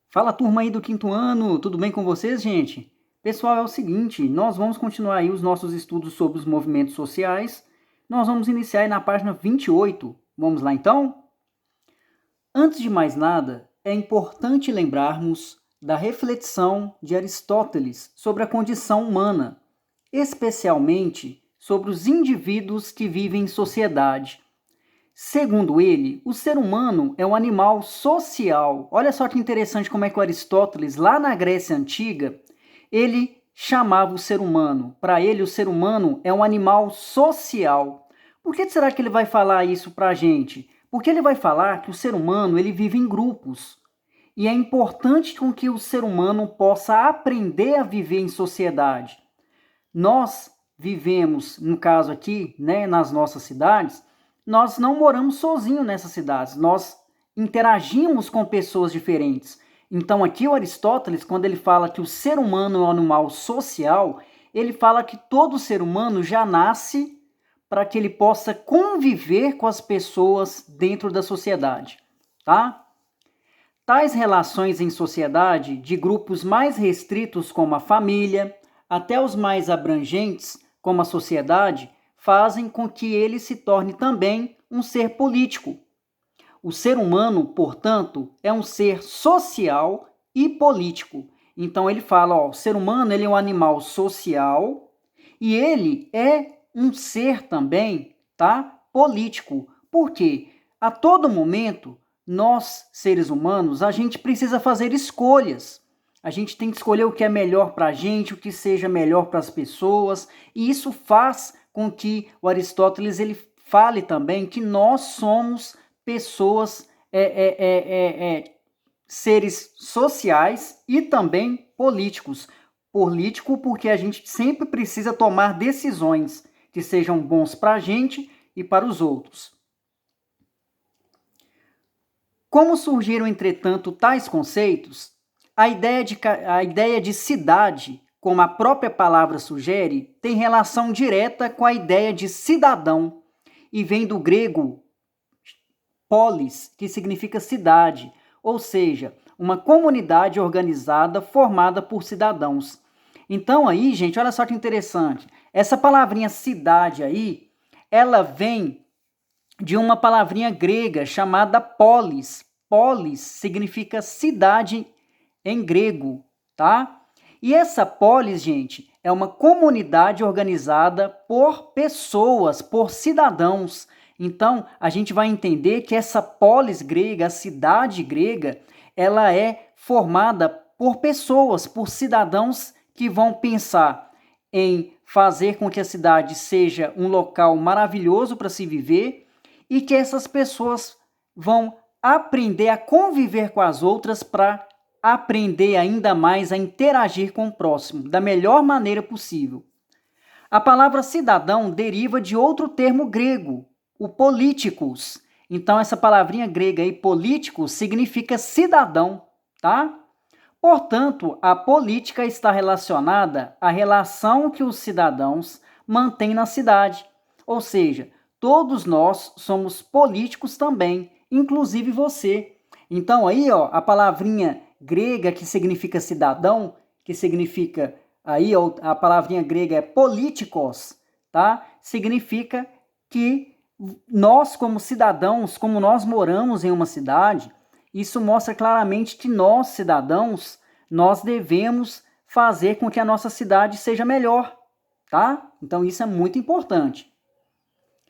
Fala, turma aí do quinto ano, tudo bem com vocês, gente? Pessoal, é o seguinte, nós vamos continuar aí os nossos estudos sobre os movimentos sociais. Nós vamos iniciar aí na página 28. Vamos lá então? Antes de mais nada, é importante lembrarmos da reflexão de Aristóteles sobre a condição humana, especialmente sobre os indivíduos que vivem em sociedade. Segundo ele, o ser humano é um animal social. Olha só que interessante como é que o Aristóteles, lá na Grécia Antiga, ele chamava o ser humano. Para ele, o ser humano é um animal social. Por que será que ele vai falar isso para a gente? Porque ele vai falar que o ser humano ele vive em grupos. E é importante com que o ser humano possa aprender a viver em sociedade. Nós vivemos, no caso aqui, né, nas nossas cidades, nós não moramos sozinhos nessas cidades, nós interagimos com pessoas diferentes. Então aqui o Aristóteles, quando ele fala que o ser humano é um animal social, ele fala que todo ser humano já nasce para que ele possa conviver com as pessoas dentro da sociedade, tá? Tais relações em sociedade, de grupos mais restritos como a família, até os mais abrangentes como a sociedade, fazem com que ele se torne também um ser político. O ser humano, portanto, é um ser social e político. Então ele fala, ó, o ser humano ele é um animal social e ele é um ser também, tá? Político. Por quê? A todo momento, nós, seres humanos, a gente precisa fazer escolhas. A gente tem que escolher o que é melhor para a gente, o que seja melhor para as pessoas, e isso faz com que o Aristóteles ele fale também que nós somos pessoas, seres sociais e também políticos. Político porque a gente sempre precisa tomar decisões que sejam bons para a gente e para os outros. Como surgiram, entretanto, tais conceitos, a ideia de cidade, como a própria palavra sugere, tem relação direta com a ideia de cidadão e vem do grego polis, que significa cidade, ou seja, uma comunidade organizada formada por cidadãos. Então aí, gente, olha só que interessante. Essa palavrinha cidade aí, ela vem de uma palavrinha grega chamada polis. Polis significa cidade em grego, tá? E essa polis, gente, é uma comunidade organizada por pessoas, por cidadãos. Então, a gente vai entender que essa polis grega, a cidade grega, ela é formada por pessoas, por cidadãos que vão pensar em fazer com que a cidade seja um local maravilhoso para se viver e que essas pessoas vão aprender a conviver com as outras para aprender ainda mais a interagir com o próximo da melhor maneira possível. A palavra cidadão deriva de outro termo grego, o políticos. Então, essa palavrinha grega aí, político, significa cidadão, tá? Portanto, a política está relacionada à relação que os cidadãos mantêm na cidade. Ou seja, todos nós somos políticos também, inclusive você. Então, aí, ó, a palavrinha grega que significa cidadão, que significa aí a palavrinha grega é politikos, tá? Significa que nós como cidadãos, como nós moramos em uma cidade, isso mostra claramente que nós, cidadãos, nós devemos fazer com que a nossa cidade seja melhor, tá? Então isso é muito importante.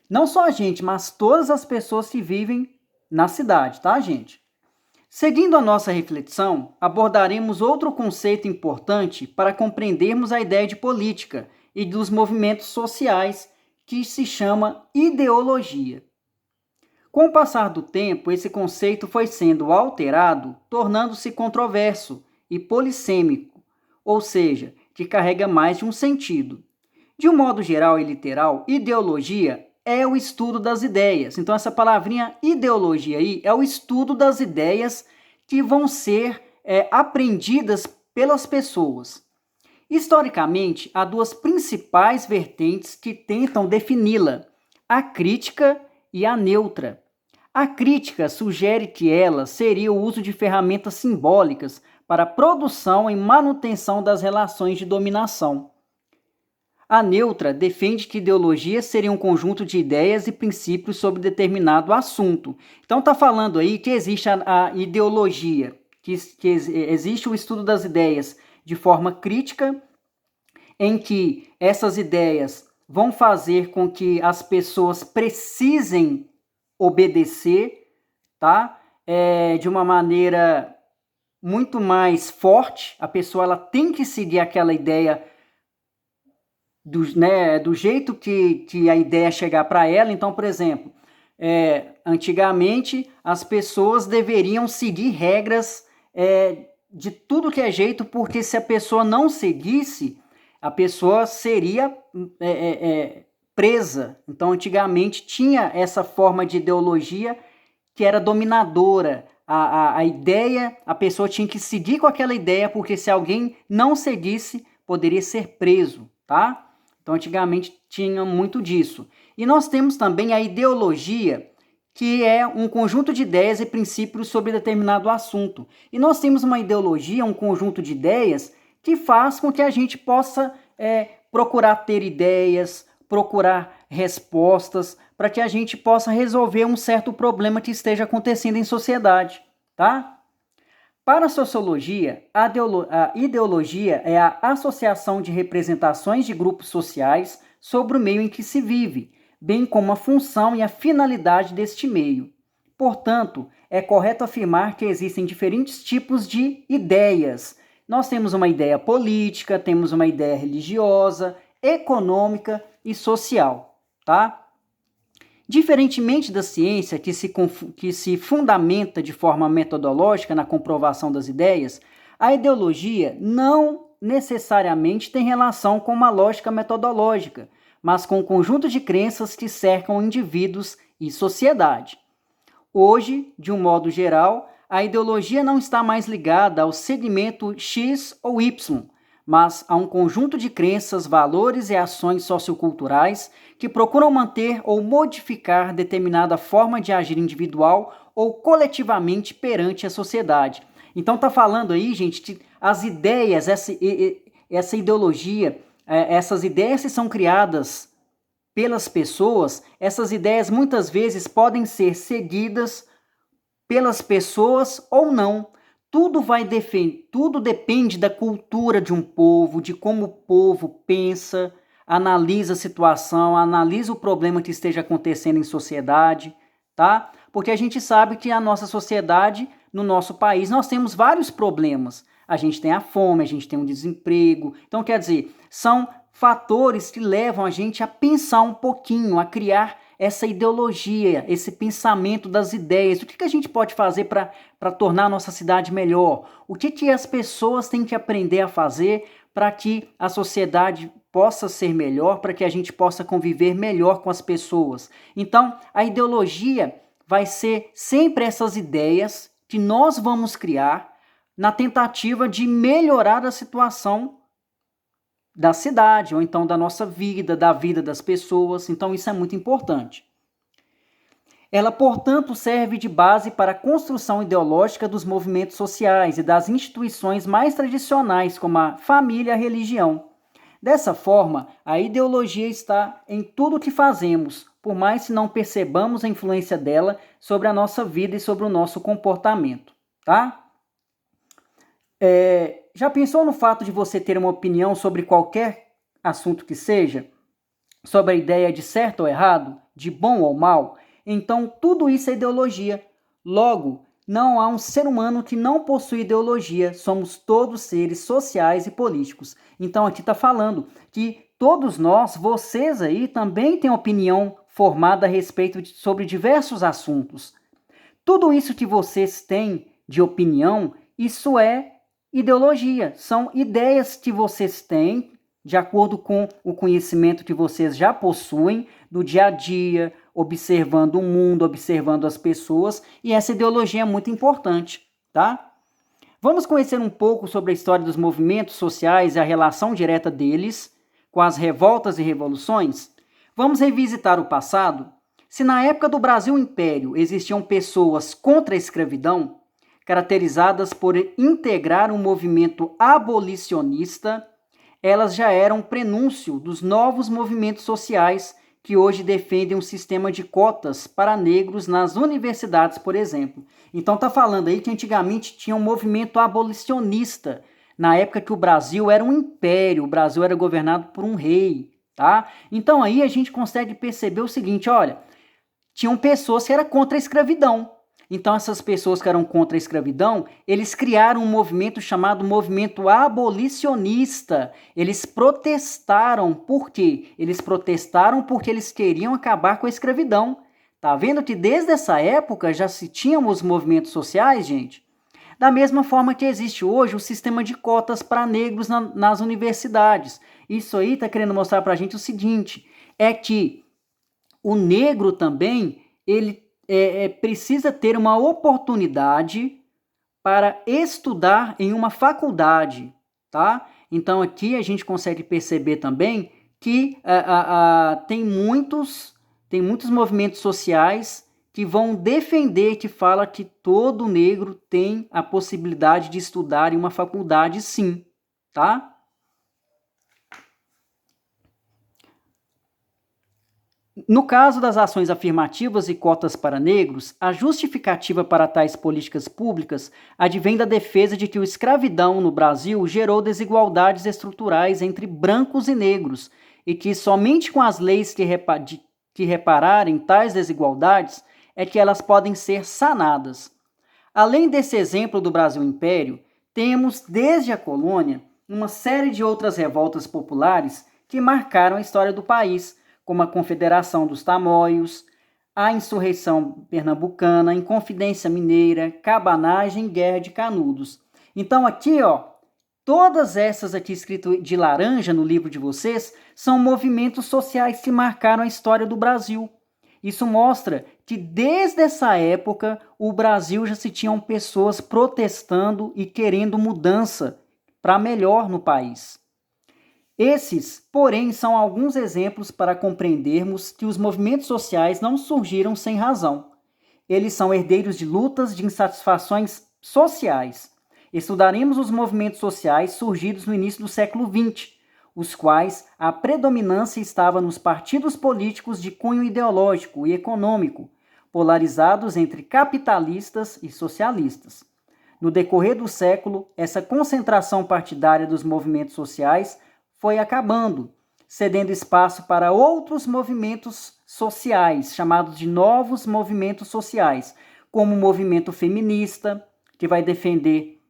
Não só a gente, mas todas as pessoas que vivem na cidade, tá, gente? Seguindo a nossa reflexão, abordaremos outro conceito importante para compreendermos a ideia de política e dos movimentos sociais, que se chama ideologia. Com o passar do tempo, esse conceito foi sendo alterado, tornando-se controverso e polissêmico, ou seja, que carrega mais de um sentido. De um modo geral e literal, ideologia é o estudo das ideias. Então, essa palavrinha ideologia aí é o estudo das ideias que vão ser aprendidas pelas pessoas. Historicamente, há duas principais vertentes que tentam defini-la: a crítica e a neutra. A crítica sugere que ela seria o uso de ferramentas simbólicas para a produção e manutenção das relações de dominação. A neutra defende que ideologia seria um conjunto de ideias e princípios sobre determinado assunto. Então está falando aí que existe a ideologia, que existe o estudo das ideias de forma crítica, em que essas ideias vão fazer com que as pessoas precisem obedecer, tá? De uma maneira muito mais forte. A pessoa ela tem que seguir aquela ideia do jeito que a ideia chegar para ela. Então, por exemplo, antigamente as pessoas deveriam seguir regras de tudo que é jeito, porque se a pessoa não seguisse, a pessoa seria presa. Então, antigamente tinha essa forma de ideologia que era dominadora. A ideia, a pessoa tinha que seguir com aquela ideia, porque se alguém não seguisse, poderia ser preso, tá? Então, antigamente tinha muito disso. E nós temos também a ideologia, que é um conjunto de ideias e princípios sobre determinado assunto. E nós temos uma ideologia, um conjunto de ideias, que faz com que a gente possa procurar ter ideias, procurar respostas, para que a gente possa resolver um certo problema que esteja acontecendo em sociedade, tá? Para a sociologia, a ideologia é a associação de representações de grupos sociais sobre o meio em que se vive, bem como a função e a finalidade deste meio. Portanto, é correto afirmar que existem diferentes tipos de ideias. Nós temos uma ideia política, temos uma ideia religiosa, econômica e social, tá? Diferentemente da ciência, que se fundamenta de forma metodológica na comprovação das ideias, a ideologia não necessariamente tem relação com uma lógica metodológica, mas com um conjunto de crenças que cercam indivíduos e sociedade. Hoje, de um modo geral, a ideologia não está mais ligada ao segmento X ou Y, mas a um conjunto de crenças, valores e ações socioculturais que procuram manter ou modificar determinada forma de agir individual ou coletivamente perante a sociedade. Então está falando aí, gente, que as ideias, essa ideologia, essas ideias que são criadas pelas pessoas, essas ideias muitas vezes podem ser seguidas pelas pessoas ou não. Tudo depende da cultura de um povo, de como o povo pensa, analisa a situação, analisa o problema que esteja acontecendo em sociedade, tá? Porque a gente sabe que a nossa sociedade, no nosso país, nós temos vários problemas. A gente tem a fome, a gente tem o desemprego. Então, quer dizer, são fatores que levam a gente a pensar um pouquinho, a criar essa ideologia, esse pensamento das ideias. O que a gente pode fazer para tornar a nossa cidade melhor? O que as pessoas têm que aprender a fazer para que a sociedade possa ser melhor, para que a gente possa conviver melhor com as pessoas? Então, a ideologia vai ser sempre essas ideias que nós vamos criar na tentativa de melhorar a situação da cidade, ou então da nossa vida, da vida das pessoas. Então isso é muito importante. Ela, portanto, serve de base para a construção ideológica dos movimentos sociais e das instituições mais tradicionais, como a família e a religião. Dessa forma, a ideologia está em tudo o que fazemos, por mais que não percebamos a influência dela sobre a nossa vida e sobre o nosso comportamento, tá? Já pensou no fato de você ter uma opinião sobre qualquer assunto que seja? Sobre a ideia de certo ou errado? De bom ou mal? Então, tudo isso é ideologia. Logo, não há um ser humano que não possui ideologia. Somos todos seres sociais e políticos. Então, aqui está falando que todos nós, vocês aí, também têm opinião formada a respeito sobre diversos assuntos. Tudo isso que vocês têm de opinião, isso é ideologia, são ideias que vocês têm de acordo com o conhecimento que vocês já possuem do dia a dia, observando o mundo, observando as pessoas, e essa ideologia é muito importante, tá? Vamos conhecer um pouco sobre a história dos movimentos sociais e a relação direta deles com as revoltas e revoluções? Vamos revisitar o passado? Se na época do Brasil Império existiam pessoas contra a escravidão, caracterizadas por integrar um movimento abolicionista, elas já eram prenúncio dos novos movimentos sociais que hoje defendem um sistema de cotas para negros nas universidades, por exemplo. Então está falando aí que antigamente tinha um movimento abolicionista, na época que o Brasil era um império, o Brasil era governado por um rei, tá? Então aí a gente consegue perceber o seguinte, olha, tinham pessoas que eram contra a escravidão. Então essas pessoas que eram contra a escravidão, eles criaram um movimento chamado movimento abolicionista. Eles protestaram. Por quê? Eles protestaram porque eles queriam acabar com a escravidão. Tá vendo que desde essa época já se tinham os movimentos sociais, gente? Da mesma forma que existe hoje o sistema de cotas para negros nas universidades. Isso aí está querendo mostrar para a gente o seguinte, é que o negro também, ele precisa ter uma oportunidade para estudar em uma faculdade, tá? Então aqui a gente consegue perceber também que tem muitos movimentos sociais que vão defender, que fala que todo negro tem a possibilidade de estudar em uma faculdade, sim, tá? No caso das ações afirmativas e cotas para negros, a justificativa para tais políticas públicas advém da defesa de que a escravidão no Brasil gerou desigualdades estruturais entre brancos e negros e que somente com as leis que repararem tais desigualdades é que elas podem ser sanadas. Além desse exemplo do Brasil Império, temos desde a colônia uma série de outras revoltas populares que marcaram a história do país, como a Confederação dos Tamoios, a Insurreição Pernambucana, a Inconfidência Mineira, Cabanagem e Guerra de Canudos. Então aqui, ó, todas essas aqui escritas de laranja no livro de vocês são movimentos sociais que marcaram a história do Brasil. Isso mostra que desde essa época o Brasil já se tinham pessoas protestando e querendo mudança para melhor no país. Esses, porém, são alguns exemplos para compreendermos que os movimentos sociais não surgiram sem razão. Eles são herdeiros de lutas, de insatisfações sociais. Estudaremos os movimentos sociais surgidos no início do século XX, os quais a predominância estava nos partidos políticos de cunho ideológico e econômico, polarizados entre capitalistas e socialistas. No decorrer do século, essa concentração partidária dos movimentos sociais foi acabando, cedendo espaço para outros movimentos sociais, chamados de novos movimentos sociais, como o movimento feminista, que vai defender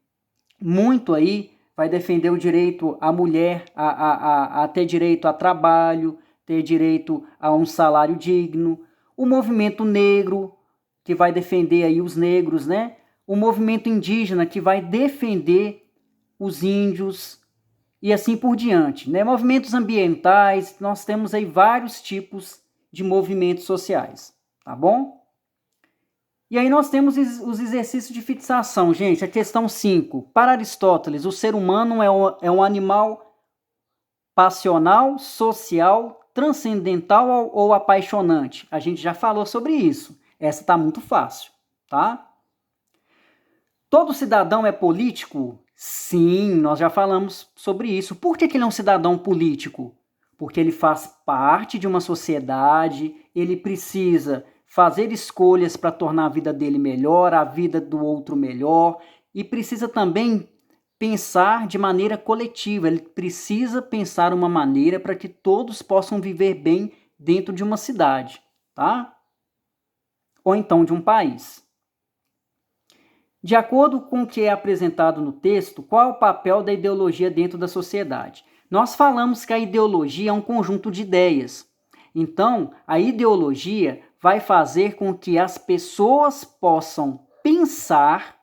muito aí, vai defender o direito à mulher a ter direito a trabalho, ter direito a um salário digno, o movimento negro, que vai defender aí os negros, né? O movimento indígena, que vai defender os índios, e assim por diante, né? Movimentos ambientais, nós temos aí vários tipos de movimentos sociais, tá bom? E aí nós temos os exercícios de fixação, gente. A questão 5. Para Aristóteles, o ser humano é um animal passional, social, transcendental ou apaixonante? A gente já falou sobre isso. Essa tá muito fácil, tá? Todo cidadão é político? Sim, nós já falamos sobre isso. Por que ele é um cidadão político? Porque ele faz parte de uma sociedade, ele precisa fazer escolhas para tornar a vida dele melhor, a vida do outro melhor, e precisa também pensar de maneira coletiva, ele precisa pensar uma maneira para que todos possam viver bem dentro de uma cidade, tá? Ou então de um país. De acordo com o que é apresentado no texto, qual é o papel da ideologia dentro da sociedade? Nós falamos que a ideologia é um conjunto de ideias. Então, a ideologia vai fazer com que as pessoas possam pensar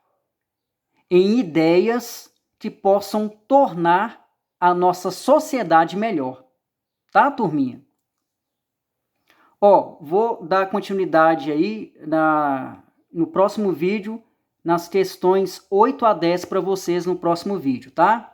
em ideias que possam tornar a nossa sociedade melhor. Tá, turminha? Ó, vou dar continuidade aí no próximo vídeo, nas questões 8 a 10 para vocês no próximo vídeo, tá?